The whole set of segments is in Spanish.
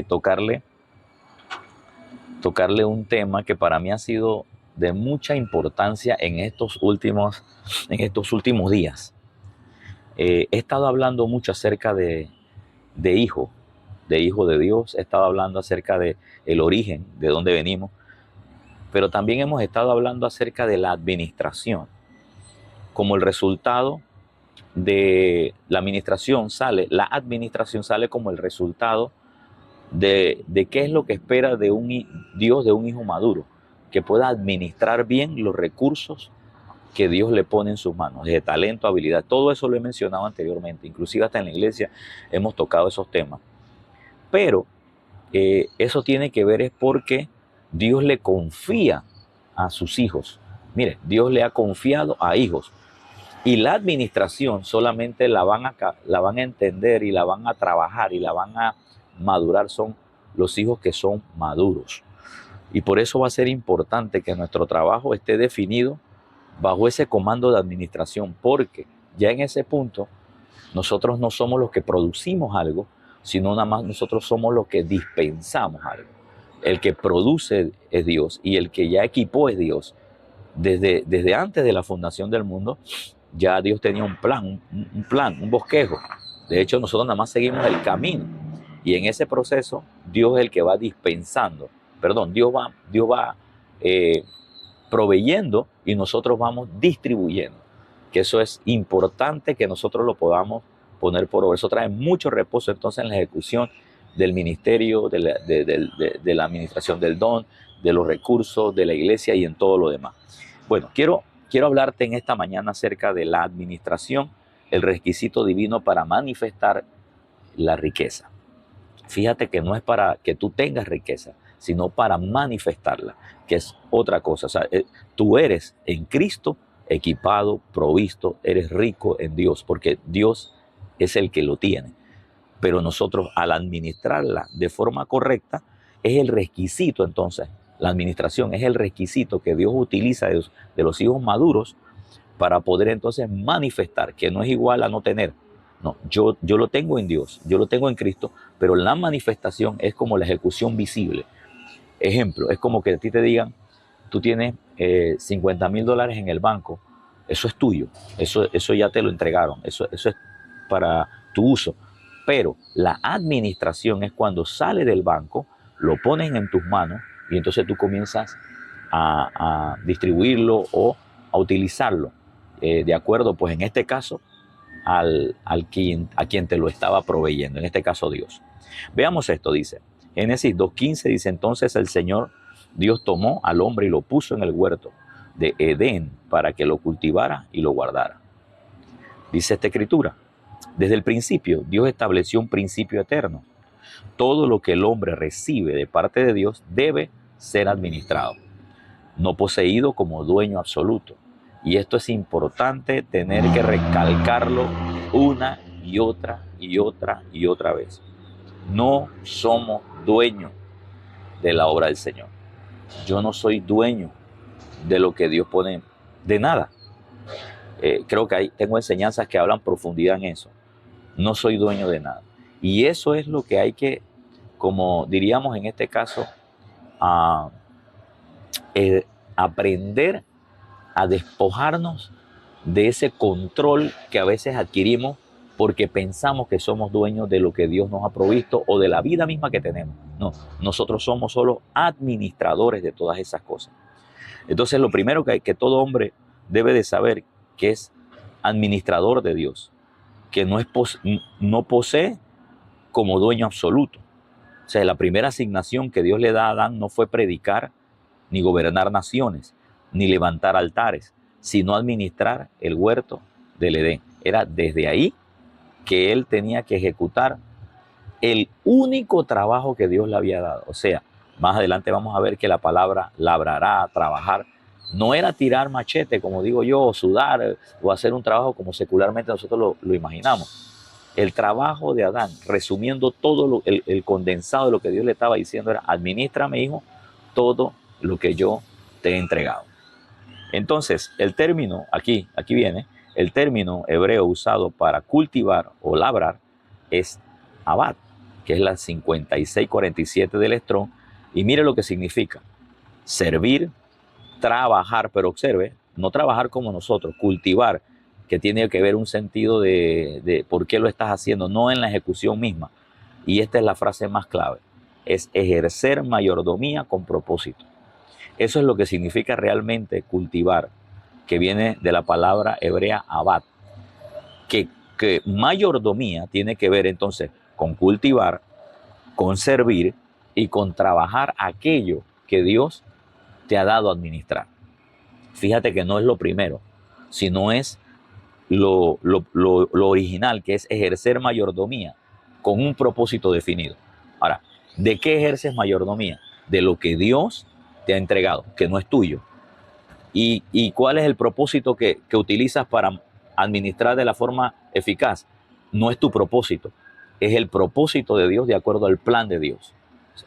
tocarle un tema que para mí ha sido de mucha importancia en estos últimos días. He estado hablando mucho acerca de hijo, de hijo de Dios, he estado hablando acerca de el origen, de dónde venimos, pero también hemos estado hablando acerca de la administración. Como el resultado de la administración sale como el resultado de qué es lo que espera de Dios de un hijo maduro, que pueda administrar bien los recursos que Dios le pone en sus manos, de talento, habilidad. Todo eso lo he mencionado anteriormente, inclusive hasta en la iglesia hemos tocado esos temas. Pero eso tiene que ver es porque Dios le confía a sus hijos. Mire, Dios le ha confiado a hijos. Y la administración solamente la van a entender y la van a trabajar y la van a madurar son los hijos que son maduros. Y por eso va a ser importante que nuestro trabajo esté definido bajo ese comando de administración, porque ya en ese punto nosotros no somos los que producimos algo, sino nada más nosotros somos los que dispensamos algo. El que produce es Dios y el que ya equipó es Dios. Desde antes de la fundación del mundo, ya Dios tenía un plan, un bosquejo. De hecho, nosotros nada más seguimos el camino. Y en ese proceso, Dios es el que va dispensando. Perdón, Dios va proveyendo y nosotros vamos distribuyendo. Que eso es importante que nosotros lo podamos poner por obra. Eso trae mucho reposo entonces en la ejecución del ministerio, de la administración del don, de los recursos, de la iglesia y en todo lo demás. Bueno, quiero hablarte en esta mañana acerca de la administración, el requisito divino para manifestar la riqueza. Fíjate que no es para que tú tengas riqueza, sino para manifestarla, que es otra cosa. O sea, tú eres en Cristo equipado, provisto, eres rico en Dios, porque Dios es el que lo tiene. Pero nosotros al administrarla de forma correcta, es el requisito entonces, la administración es el requisito que Dios utiliza de los hijos maduros para poder entonces manifestar, que no es igual a no tener. No, yo lo tengo en Dios, yo lo tengo en Cristo, pero la manifestación es como la ejecución visible. Ejemplo, es como que a ti te digan, tú tienes $50,000 en el banco, eso es tuyo, eso ya te lo entregaron, eso es para tu uso. Pero la administración es cuando sale del banco, lo ponen en tus manos y entonces tú comienzas a distribuirlo o a utilizarlo, de acuerdo, pues en este caso, a quien te lo estaba proveyendo, en este caso Dios. Veamos esto, dice. Génesis 2:15 dice, entonces el Señor Dios tomó al hombre y lo puso en el huerto de Edén para que lo cultivara y lo guardara. Dice esta escritura, desde el principio Dios estableció un principio eterno. Todo lo que el hombre recibe de parte de Dios debe ser administrado, no poseído como dueño absoluto. Y esto es importante tener que recalcarlo una y otra y otra y otra vez. No somos dueños de la obra del Señor. Yo no soy dueño de lo que Dios pone, de nada. Creo que tengo enseñanzas que hablan profundidad en eso. No soy dueño de nada. Y eso es lo que hay que, como diríamos en este caso, a aprender a despojarnos de ese control que a veces adquirimos porque pensamos que somos dueños de lo que Dios nos ha provisto o de la vida misma que tenemos. No, nosotros somos solo administradores de todas esas cosas. Entonces lo primero que todo hombre debe de saber que es administrador de Dios, que no posee como dueño absoluto. O sea, la primera asignación que Dios le da a Adán no fue predicar, ni gobernar naciones, ni levantar altares, sino administrar el huerto del Edén. Era desde ahí que él tenía que ejecutar el único trabajo que Dios le había dado. O sea, más adelante vamos a ver que la palabra labrará, trabajar, no era tirar machete, como digo yo, o sudar, o hacer un trabajo como secularmente nosotros lo imaginamos. El trabajo de Adán, resumiendo todo el condensado de lo que Dios le estaba diciendo, era: administra, hijo, todo lo que yo te he entregado. Entonces, el término, aquí viene, el término hebreo usado para cultivar o labrar es abad. que es la 5647 del Strong, y mire lo que significa. Servir, trabajar, pero observe, no trabajar como nosotros, cultivar, que tiene que ver un sentido de por qué lo estás haciendo, no en la ejecución misma. Y esta es la frase más clave, es ejercer mayordomía con propósito. Eso es lo que significa realmente cultivar, que viene de la palabra hebrea abad, que mayordomía tiene que ver entonces con cultivar, con servir y con trabajar aquello que Dios te ha dado a administrar. Fíjate que no es lo primero, sino es lo original, que es ejercer mayordomía con un propósito definido. Ahora, ¿de qué ejerces mayordomía? De lo que Dios te ha entregado, que no es tuyo. ¿Y cuál es el propósito que utilizas para administrar de la forma eficaz? No es tu propósito, es el propósito de Dios de acuerdo al plan de Dios.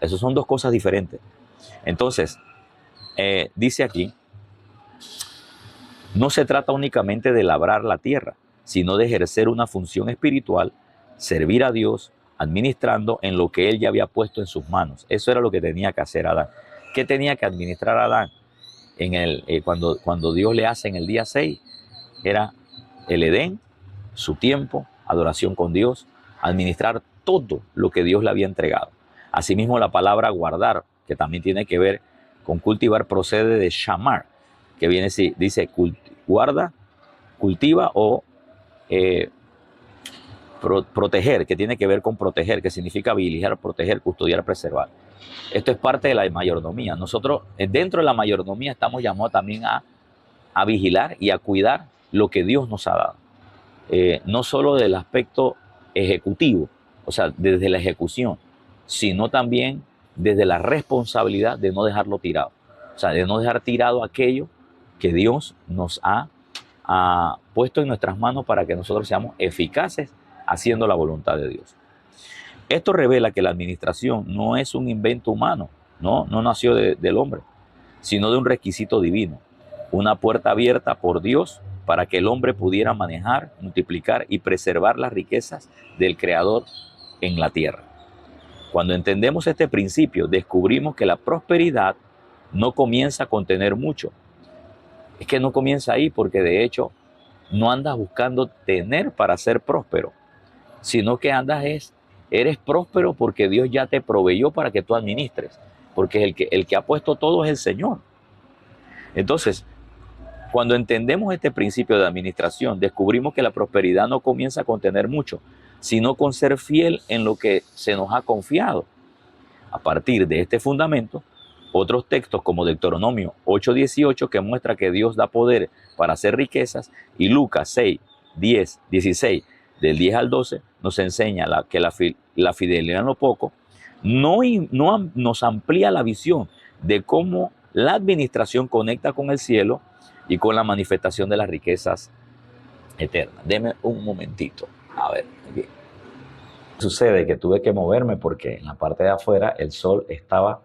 Esas son dos cosas diferentes. Entonces, dice aquí, no se trata únicamente de labrar la tierra, sino de ejercer una función espiritual, servir a Dios, administrando en lo que Él ya había puesto en sus manos. Eso era lo que tenía que hacer Adán. ¿Qué tenía que administrar Adán? Cuando Dios le hace en el día 6, era el Edén, su tiempo, adoración con Dios, administrar todo lo que Dios le había entregado. Asimismo, la palabra guardar, que también tiene que ver con cultivar, procede de shamar, que viene, dice guarda, cultiva o proteger, que tiene que ver con proteger, que significa vigilar, proteger, custodiar, preservar. Esto es parte de la mayordomía. Nosotros dentro de la mayordomía estamos llamados también a vigilar y a cuidar lo que Dios nos ha dado. No solo del aspecto ejecutivo, o sea, desde la ejecución, sino también desde la responsabilidad de no dejarlo tirado. O sea, de no dejar tirado aquello que Dios nos ha puesto en nuestras manos para que nosotros seamos eficaces haciendo la voluntad de Dios. Esto revela que la administración no es un invento humano, no nació del hombre, sino de un requisito divino, una puerta abierta por Dios para que el hombre pudiera manejar, multiplicar y preservar las riquezas del Creador en la tierra. Cuando entendemos este principio, descubrimos que la prosperidad no comienza con tener mucho. Es que no comienza ahí porque de hecho no andas buscando tener para ser próspero, sino que eres próspero porque Dios ya te proveyó para que tú administres, porque el que ha puesto todo es el Señor. Entonces, cuando entendemos este principio de administración, descubrimos que la prosperidad no comienza con tener mucho, sino con ser fiel en lo que se nos ha confiado. A partir de este fundamento, otros textos como Deuteronomio 8:18, que muestra que Dios da poder para hacer riquezas, y Lucas 6:10-16, del 10 al 12, nos enseña que la fidelidad en lo poco nos amplía la visión de cómo la administración conecta con el cielo y con la manifestación de las riquezas eternas. Deme un momentito. A ver, aquí. Sucede que tuve que moverme porque en la parte de afuera el sol estaba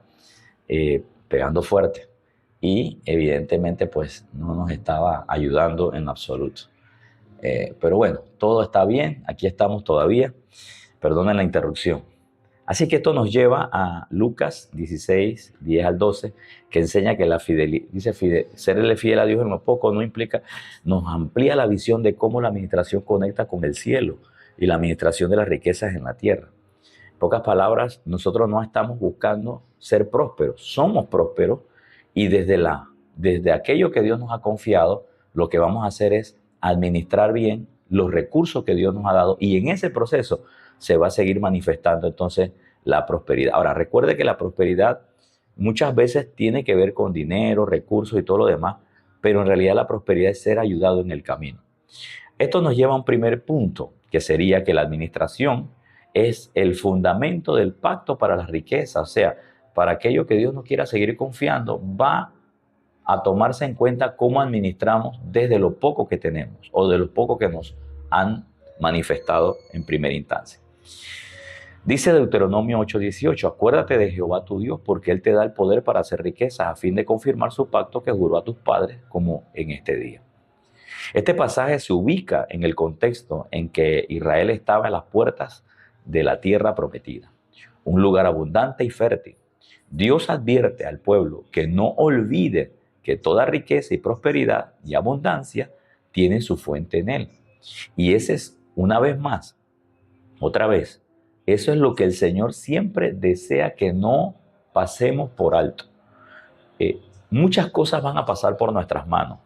pegando fuerte y evidentemente pues no nos estaba ayudando en absoluto. Pero bueno, todo está bien, aquí estamos todavía. Perdonen la interrupción. Así que esto nos lleva a Lucas 16, 10 al 12, que enseña que la fidelidad, serle fiel a Dios en lo poco no implica, nos amplía la visión de cómo la administración conecta con el cielo y la administración de las riquezas en la tierra. En pocas palabras, nosotros no estamos buscando ser prósperos, somos prósperos y desde aquello que Dios nos ha confiado, lo que vamos a hacer es administrar bien los recursos que Dios nos ha dado y en ese proceso se va a seguir manifestando entonces la prosperidad. Ahora, recuerde que la prosperidad muchas veces tiene que ver con dinero, recursos y todo lo demás, pero en realidad la prosperidad es ser ayudado en el camino. Esto nos lleva a un primer punto, que sería que la administración es el fundamento del pacto para las riquezas, o sea, para aquello que Dios nos quiera seguir confiando, va a tomarse en cuenta cómo administramos desde lo poco que tenemos o de lo poco que nos han manifestado en primera instancia. Dice Deuteronomio 8:18, acuérdate de Jehová tu Dios, porque Él te da el poder para hacer riquezas a fin de confirmar su pacto que juró a tus padres como en este día. Este pasaje se ubica en el contexto en que Israel estaba en las puertas de la tierra prometida. un lugar abundante y fértil. Dios advierte al pueblo que no olvide que toda riqueza y prosperidad y abundancia tiene su fuente en Él. Y ese es, una vez más, otra vez, eso es lo que el Señor siempre desea que no pasemos por alto. Muchas cosas van a pasar por nuestras manos.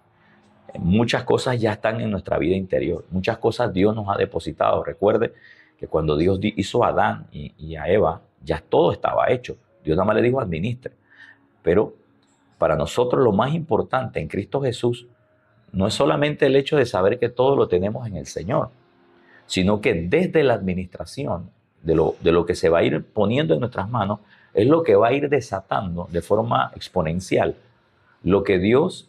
Muchas cosas ya están en nuestra vida interior. Muchas cosas Dios nos ha depositado. Recuerde que cuando Dios hizo a Adán y a Eva, ya todo estaba hecho. Dios nada más le dijo administre. Pero para nosotros lo más importante en Cristo Jesús no es solamente el hecho de saber que todo lo tenemos en el Señor, sino que desde la administración de lo que se va a ir poniendo en nuestras manos es lo que va a ir desatando de forma exponencial lo que Dios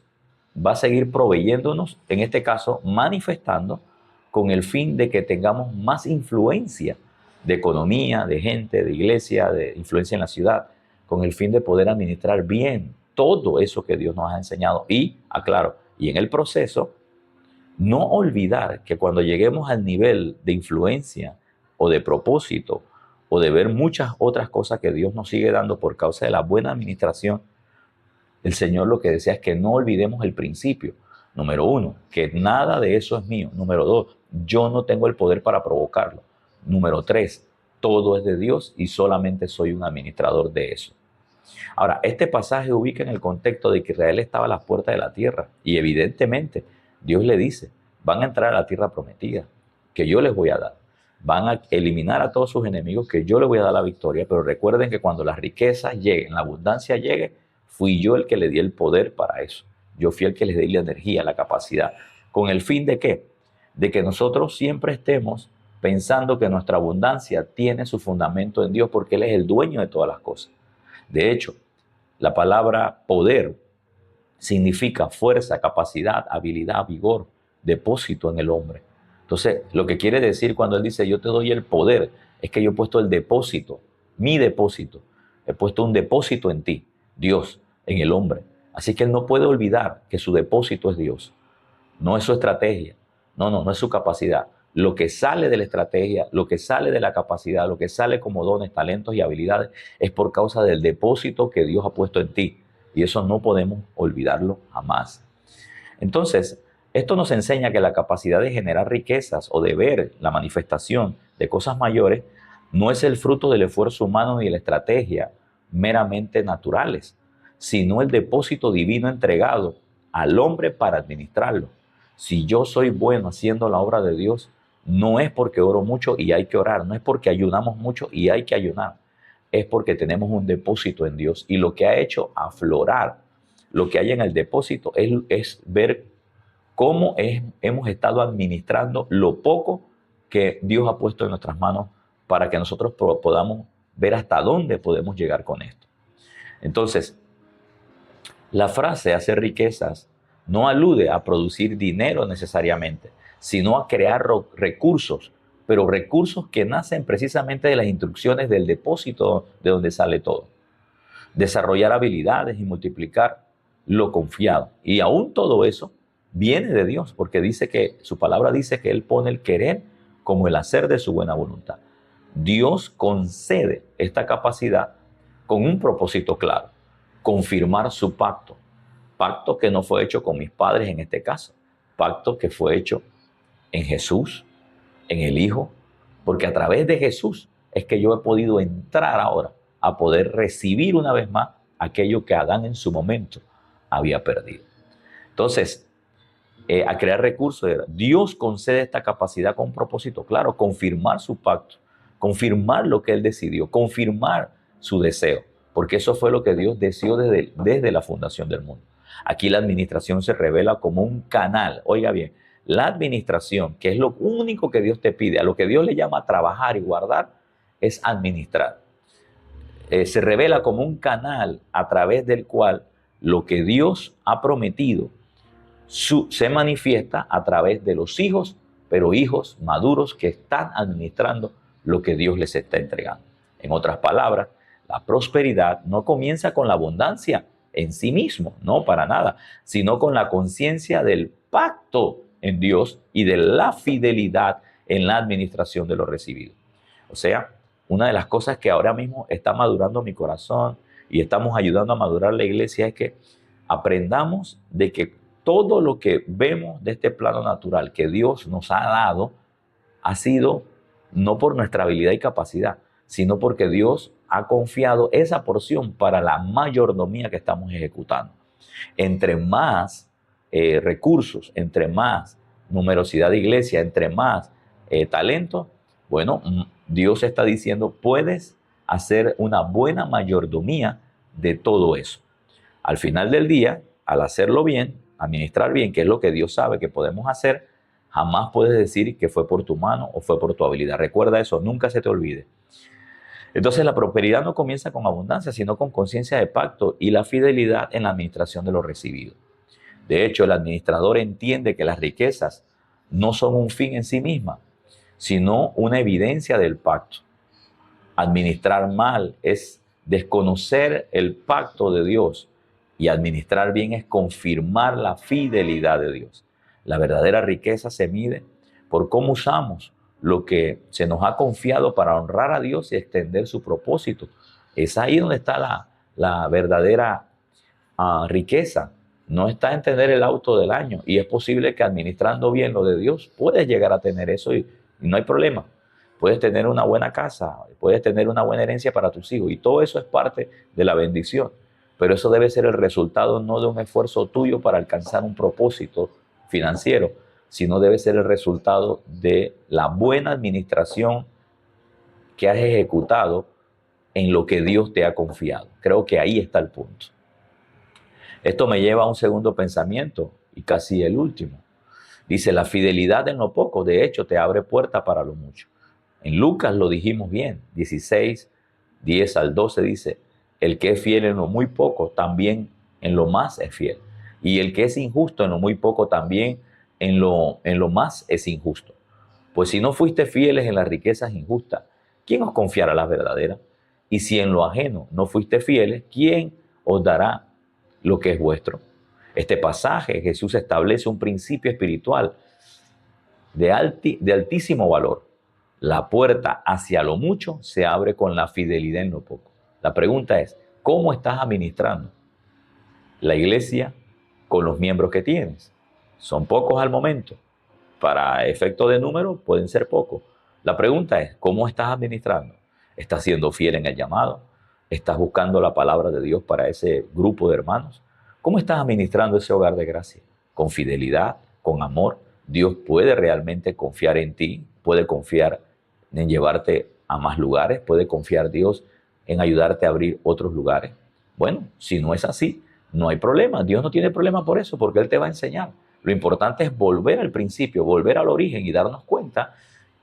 va a seguir proveyéndonos, en este caso manifestando, con el fin de que tengamos más influencia de economía, de gente, de iglesia, de influencia en la ciudad, con el fin de poder administrar bien todo eso que Dios nos ha enseñado. Y, aclaro, y en el proceso, no olvidar que cuando lleguemos al nivel de influencia o de propósito o de ver muchas otras cosas que Dios nos sigue dando por causa de la buena administración, el Señor lo que desea es que no olvidemos el principio. Número 1, que nada de eso es mío. Número 2, yo no tengo el poder para provocarlo. Número 3, todo es de Dios y solamente soy un administrador de eso. Ahora, este pasaje ubica en el contexto de que Israel estaba a las puertas de la tierra y evidentemente Dios le dice, van a entrar a la tierra prometida, que yo les voy a dar. Van a eliminar a todos sus enemigos, que yo les voy a dar la victoria, pero recuerden que cuando las riquezas lleguen, la abundancia llegue, fui yo el que le di el poder para eso. Yo fui el que les di la energía, la capacidad. ¿Con el fin de qué? De que nosotros siempre estemos pensando que nuestra abundancia tiene su fundamento en Dios porque Él es el dueño de todas las cosas. De hecho, la palabra poder significa fuerza, capacidad, habilidad, vigor, depósito en el hombre. Entonces, lo que quiere decir cuando Él dice yo te doy el poder, es que yo he puesto el depósito, mi depósito. He puesto un depósito en ti, Dios, en el hombre. Así que Él no puede olvidar que su depósito es Dios. No es su estrategia. No es su capacidad. Lo que sale de la estrategia, lo que sale de la capacidad, lo que sale como dones, talentos y habilidades es por causa del depósito que Dios ha puesto en ti. Y eso no podemos olvidarlo jamás. Entonces, esto nos enseña que la capacidad de generar riquezas o de ver la manifestación de cosas mayores no es el fruto del esfuerzo humano ni de la estrategia meramente naturales, sino el depósito divino entregado al hombre para administrarlo. Si yo soy bueno haciendo la obra de Dios, no es porque oro mucho y hay que orar, no es porque ayunamos mucho y hay que ayunar, es porque tenemos un depósito en Dios y lo que ha hecho aflorar lo que hay en el depósito es ver cómo hemos estado administrando lo poco que Dios ha puesto en nuestras manos para que nosotros podamos ver hasta dónde podemos llegar con esto. Entonces, la frase hacer riquezas no alude a producir dinero necesariamente, sino a crear recursos, pero recursos que nacen precisamente de las instrucciones del depósito de donde sale todo. Desarrollar habilidades y multiplicar lo confiado. Y aún todo eso viene de Dios, porque dice que su palabra dice que Él pone el querer como el hacer de su buena voluntad. Dios concede esta capacidad con un propósito claro, confirmar su pacto. Pacto que no fue hecho con mis padres en este caso, pacto que fue hecho en Jesús, en el Hijo, porque a través de Jesús es que yo he podido entrar ahora a poder recibir una vez más aquello que Adán en su momento había perdido. Entonces, a crear recursos, Dios concede esta capacidad con un propósito claro, confirmar su pacto, confirmar lo que Él decidió, confirmar su deseo, porque eso fue lo que Dios deseó desde la fundación del mundo. Aquí la administración se revela como un canal. Oiga bien, la administración, que es lo único que Dios te pide, a lo que Dios le llama trabajar y guardar, es administrar. Se revela como un canal a través del cual lo que Dios ha prometido se manifiesta a través de los hijos, pero hijos maduros que están administrando lo que Dios les está entregando. En otras palabras, la prosperidad no comienza con la abundancia en sí mismo, no para nada, sino con la conciencia del pacto en Dios y de la fidelidad en la administración de lo recibido. O sea, una de las cosas que ahora mismo está madurando mi corazón y estamos ayudando a madurar la iglesia es que aprendamos de que todo lo que vemos de este plano natural que Dios nos ha dado ha sido no por nuestra habilidad y capacidad, sino porque Dios ha confiado esa porción para la mayordomía que estamos ejecutando. Entre más recursos, entre más numerosidad de iglesia, entre más talento, bueno, Dios está diciendo, puedes hacer una buena mayordomía de todo eso. Al final del día, al hacerlo bien, administrar bien, que es lo que Dios sabe que podemos hacer, jamás puedes decir que fue por tu mano o fue por tu habilidad. Recuerda eso, nunca se te olvide. Entonces la prosperidad no comienza con abundancia, sino con conciencia de pacto y la fidelidad en la administración de lo recibido. De hecho, el administrador entiende que las riquezas no son un fin en sí mismas, sino una evidencia del pacto. Administrar mal es desconocer el pacto de Dios y administrar bien es confirmar la fidelidad de Dios. La verdadera riqueza se mide por cómo usamos lo que se nos ha confiado para honrar a Dios y extender su propósito. Es ahí donde está la verdadera riqueza. No está en tener el auto del año, y es posible que administrando bien lo de Dios puedes llegar a tener eso y no hay problema. Puedes tener una buena casa, puedes tener una buena herencia para tus hijos y todo eso es parte de la bendición. Pero eso debe ser el resultado no de un esfuerzo tuyo para alcanzar un propósito financiero, sino debe ser el resultado de la buena administración que has ejecutado en lo que Dios te ha confiado. Creo que ahí está el punto. Esto me lleva a un segundo pensamiento y casi el último. Dice, la fidelidad en lo poco, de hecho, te abre puerta para lo mucho. En Lucas lo dijimos bien, 16, 10 al 12 dice, el que es fiel en lo muy poco, también en lo más es fiel. Y el que es injusto en lo muy poco, también en lo más es injusto. Pues si no fuiste fieles en las riquezas injustas, ¿quién os confiará las verdaderas? Y si en lo ajeno no fuiste fieles, ¿quién os dará lo que es vuestro? Este pasaje, Jesús establece un principio espiritual de altísimo valor. La puerta hacia lo mucho se abre con la fidelidad en lo poco. La pregunta es, ¿cómo estás administrando la iglesia con los miembros que tienes? Son pocos al momento. Para efecto de número pueden ser pocos. La pregunta es, ¿cómo estás administrando? ¿Estás siendo fiel en el llamado? ¿Estás buscando la palabra de Dios para ese grupo de hermanos? ¿Cómo estás administrando ese hogar de gracia? ¿Con fidelidad? ¿Con amor? Dios puede realmente confiar en ti, puede confiar en llevarte a más lugares, puede confiar Dios en ayudarte a abrir otros lugares. Bueno, si no es así, no hay problema. Dios no tiene problema por eso, porque Él te va a enseñar. Lo importante es volver al principio, volver al origen y darnos cuenta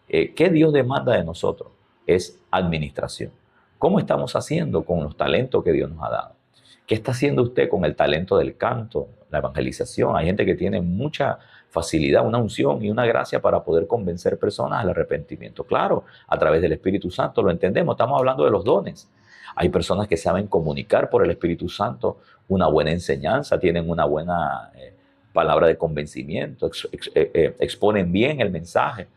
que Dios demanda de nosotros. Es administración. ¿Cómo estamos haciendo con los talentos que Dios nos ha dado? ¿Qué está haciendo usted con el talento del canto, la evangelización? Hay gente que tiene mucha facilidad, una unción y una gracia para poder convencer personas al arrepentimiento. Claro, a través del Espíritu Santo lo entendemos, estamos hablando de los dones. Hay personas que saben comunicar por el Espíritu Santo una buena enseñanza, tienen una buena palabra de convencimiento, exponen bien el mensaje,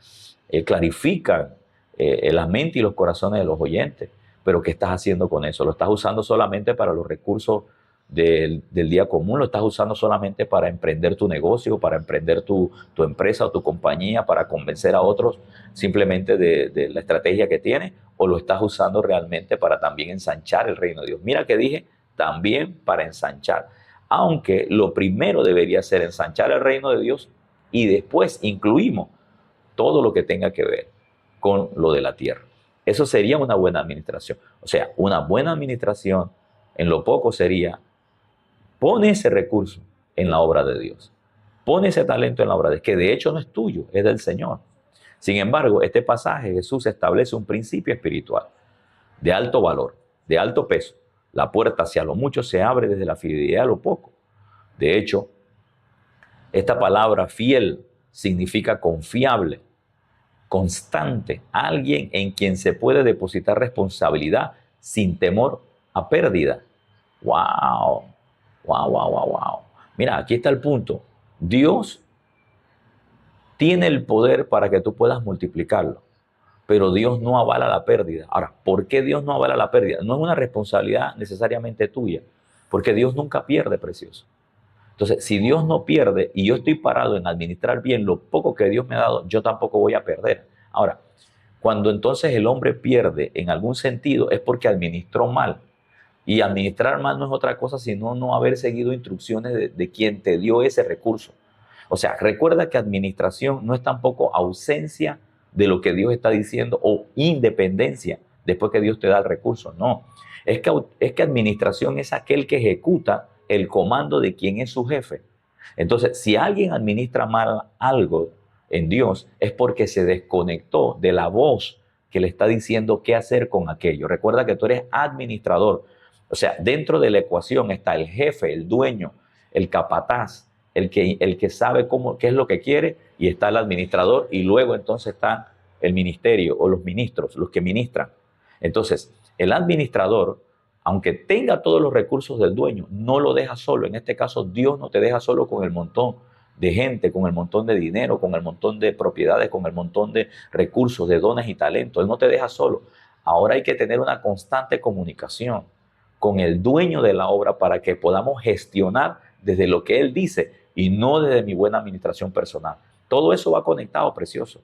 clarifican la mente y los corazones de los oyentes. Pero ¿qué estás haciendo con eso? ¿Lo estás usando solamente para los recursos del día común? ¿Lo estás usando solamente para emprender tu negocio, para emprender tu empresa o tu compañía, para convencer a otros simplemente de la estrategia que tienes? ¿O lo estás usando realmente para también ensanchar el reino de Dios? Mira que dije, también para ensanchar. Aunque lo primero debería ser ensanchar el reino de Dios y después incluimos todo lo que tenga que ver con lo de la tierra. Eso sería una buena administración. O sea, una buena administración en lo poco sería, pone ese recurso en la obra de Dios. Pone ese talento en la obra de Dios, que de hecho no es tuyo, es del Señor. Sin embargo, este pasaje Jesús establece un principio espiritual de alto valor, de alto peso. La puerta hacia lo mucho se abre desde la fidelidad a lo poco. De hecho, esta palabra fiel significa confiable, constante, alguien en quien se puede depositar responsabilidad sin temor a pérdida. ¡Wow! ¡Wow, wow, wow, wow! Mira, aquí está el punto. Dios tiene el poder para que tú puedas multiplicarlo. pero Dios no avala la pérdida. Ahora, ¿por qué Dios no avala la pérdida? No es una responsabilidad necesariamente tuya, porque Dios nunca pierde, precioso. Entonces, si Dios no pierde y yo estoy parado en administrar bien lo poco que Dios me ha dado, yo tampoco voy a perder. Ahora, cuando entonces el hombre pierde en algún sentido es porque administró mal. Y administrar mal no es otra cosa sino no haber seguido instrucciones de quien te dio ese recurso. O sea, recuerda que administración no es tampoco ausencia de lo que Dios está diciendo o independencia después que Dios te da el recurso. No, es que administración es aquel que ejecuta el comando de quien es su jefe. Entonces, si alguien administra mal algo en Dios, es porque se desconectó de la voz que le está diciendo qué hacer con aquello. Recuerda que tú eres administrador. O sea, dentro de la ecuación está el jefe, el dueño, el capataz, el que sabe qué es lo que quiere, y está el administrador, y luego entonces está el ministerio o los ministros, los que ministran. Entonces, el administrador, aunque tenga todos los recursos del dueño, no lo deja solo. En este caso, Dios no te deja solo con el montón de gente, con el montón de dinero, con el montón de propiedades, con el montón de recursos, de dones y talentos. Él no te deja solo. Ahora hay que tener una constante comunicación con el dueño de la obra para que podamos gestionar desde lo que Él dice y no desde mi buena administración personal. Todo eso va conectado, precioso.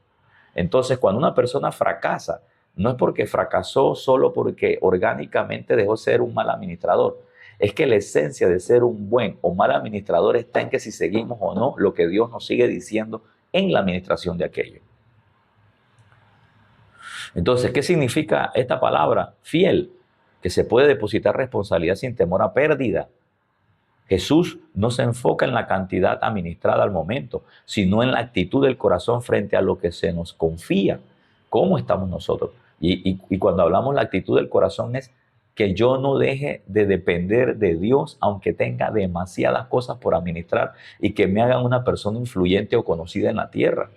Entonces, cuando una persona fracasa, no es porque fracasó solo porque orgánicamente dejó ser un mal administrador. Es que la esencia de ser un buen o mal administrador está en que si seguimos o no lo que Dios nos sigue diciendo en la administración de aquello. Entonces, ¿qué significa esta palabra? Fiel, que se puede depositar responsabilidad sin temor a pérdida. Jesús no se enfoca en la cantidad administrada al momento, sino en la actitud del corazón frente a lo que se nos confía. ¿Cómo estamos nosotros? Y cuando hablamos de la actitud del corazón es que yo no deje de depender de Dios, aunque tenga demasiadas cosas por administrar y que me hagan una persona influyente o conocida en la tierra.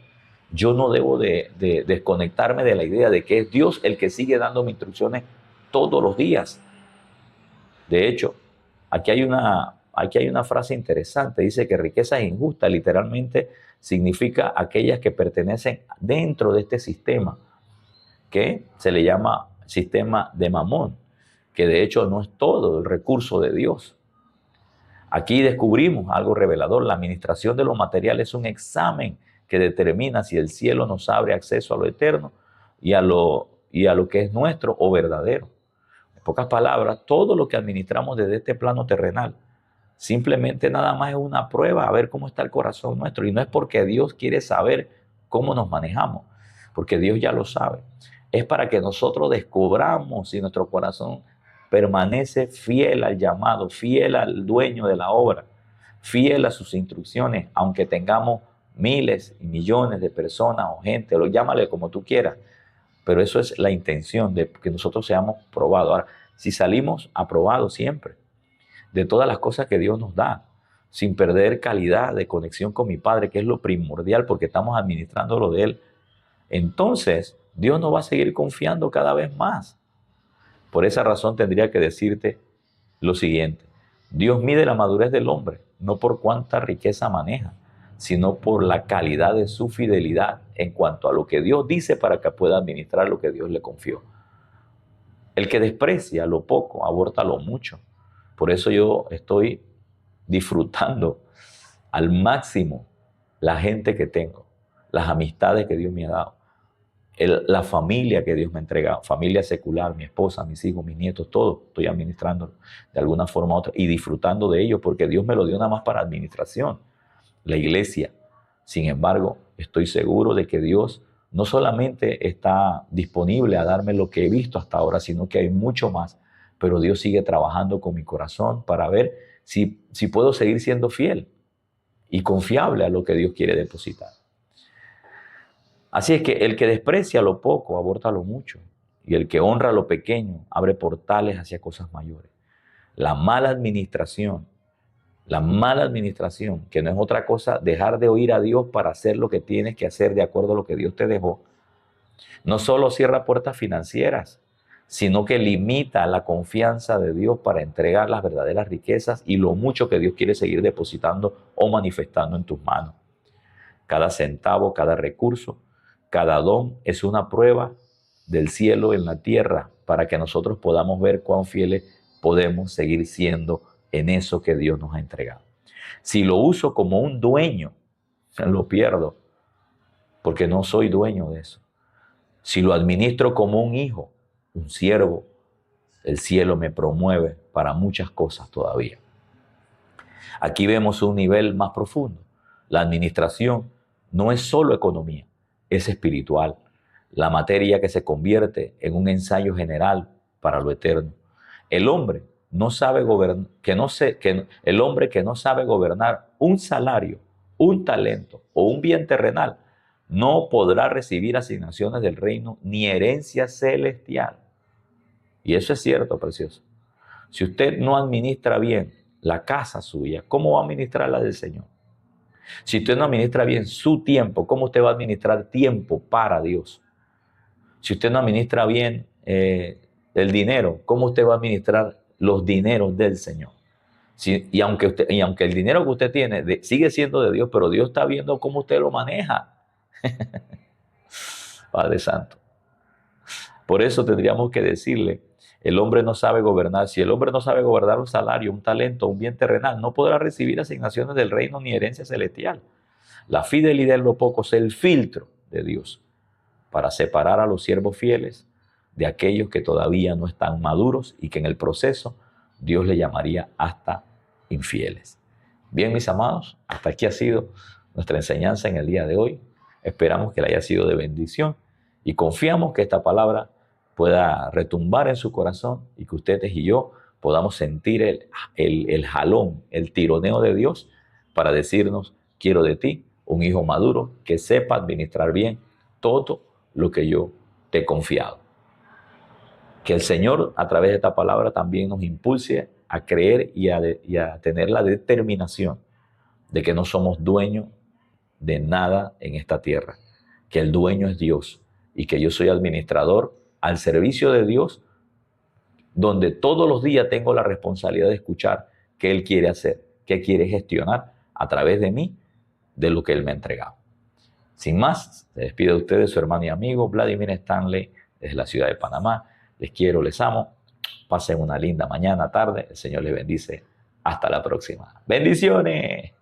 Yo no debo de desconectarme de la idea de que es Dios el que sigue dándome instrucciones todos los días. De hecho, aquí hay una frase interesante. Dice que riquezas injustas literalmente significa aquellas que pertenecen dentro de este sistema, que se le llama sistema de Mamón, que de hecho no es todo el recurso de Dios. Aquí descubrimos algo revelador. La administración de los materiales es un examen que determina si el cielo nos abre acceso a lo eterno y a lo que es nuestro o verdadero. En pocas palabras, todo lo que administramos desde este plano terrenal simplemente nada más es una prueba a ver cómo está el corazón nuestro. Y no es porque Dios quiere saber cómo nos manejamos, porque Dios ya lo sabe. Es para que nosotros descubramos si nuestro corazón permanece fiel al llamado, fiel al dueño de la obra, fiel a sus instrucciones, aunque tengamos miles y millones de personas o gente, llámale como tú quieras. Pero eso es la intención de que nosotros seamos probados. Ahora, si salimos aprobados siempre de todas las cosas que Dios nos da, sin perder calidad de conexión con mi Padre, que es lo primordial porque estamos administrando lo de Él, entonces Dios nos va a seguir confiando cada vez más. Por esa razón tendría que decirte lo siguiente: Dios mide la madurez del hombre, no por cuánta riqueza maneja, sino por la calidad de su fidelidad en cuanto a lo que Dios dice para que pueda administrar lo que Dios le confió. El que desprecia lo poco, aborta lo mucho. Por eso yo estoy disfrutando al máximo la gente que tengo, las amistades que Dios me ha dado, la familia que Dios me ha entregado, familia secular, mi esposa, mis hijos, mis nietos, todo estoy administrando de alguna forma u otra y disfrutando de ello porque Dios me lo dio nada más para administración. La iglesia, sin embargo, estoy seguro de que Dios no solamente está disponible a darme lo que he visto hasta ahora, sino que hay mucho más. Pero Dios sigue trabajando con mi corazón para ver si puedo seguir siendo fiel y confiable a lo que Dios quiere depositar. Así es que el que desprecia lo poco, aborta lo mucho. Y el que honra lo pequeño, abre portales hacia cosas mayores. La mala administración, que no es otra cosa, dejar de oír a Dios para hacer lo que tienes que hacer de acuerdo a lo que Dios te dejó, no solo cierra puertas financieras, sino que limita la confianza de Dios para entregar las verdaderas riquezas y lo mucho que Dios quiere seguir depositando o manifestando en tus manos. Cada centavo, cada recurso, cada don es una prueba del cielo en la tierra para que nosotros podamos ver cuán fieles podemos seguir siendo en eso que Dios nos ha entregado. Si lo uso como un dueño, lo pierdo, porque no soy dueño de eso. Si lo administro como un hijo, un siervo, el cielo me promueve para muchas cosas todavía. Aquí vemos un nivel más profundo. La administración no es solo economía, es espiritual. La materia que se convierte en un ensayo general para lo eterno. El hombre no sabe gobernar, el hombre que no sabe gobernar un salario, un talento o un bien terrenal, no podrá recibir asignaciones del reino ni herencia celestial. Y eso es cierto, precioso. Si usted no administra bien la casa suya, ¿cómo va a administrar la del Señor? Si usted no administra bien su tiempo, ¿cómo usted va a administrar tiempo para Dios? Si usted no administra bien el dinero, ¿cómo usted va a administrar los dineros del Señor? Y aunque el dinero que usted tiene sigue siendo de Dios, pero Dios está viendo cómo usted lo maneja. Padre Santo. Por eso tendríamos que decirle, el hombre no sabe gobernar. Si el hombre no sabe gobernar un salario, un talento, un bien terrenal, no podrá recibir asignaciones del reino ni herencia celestial. La fidelidad en lo poco es el filtro de Dios para separar a los siervos fieles de aquellos que todavía no están maduros y que en el proceso Dios le llamaría hasta infieles. Bien, mis amados, hasta aquí ha sido nuestra enseñanza en el día de hoy. Esperamos que le haya sido de bendición y confiamos que esta palabra pueda retumbar en su corazón y que ustedes y yo podamos sentir el jalón, el tironeo de Dios para decirnos, quiero de ti un hijo maduro que sepa administrar bien todo lo que yo te he confiado. Que el Señor a través de esta palabra también nos impulse a creer y a tener la determinación de que no somos dueños de nada en esta tierra, que el dueño es Dios y que yo soy administrador al servicio de Dios, donde todos los días tengo la responsabilidad de escuchar qué Él quiere hacer, qué quiere gestionar a través de mí, de lo que Él me ha entregado. Sin más, se despide de ustedes su hermano y amigo Vladimir Stanley desde la ciudad de Panamá. Les quiero, les amo. Pasen una linda mañana, tarde. El Señor les bendice. Hasta la próxima. ¡Bendiciones!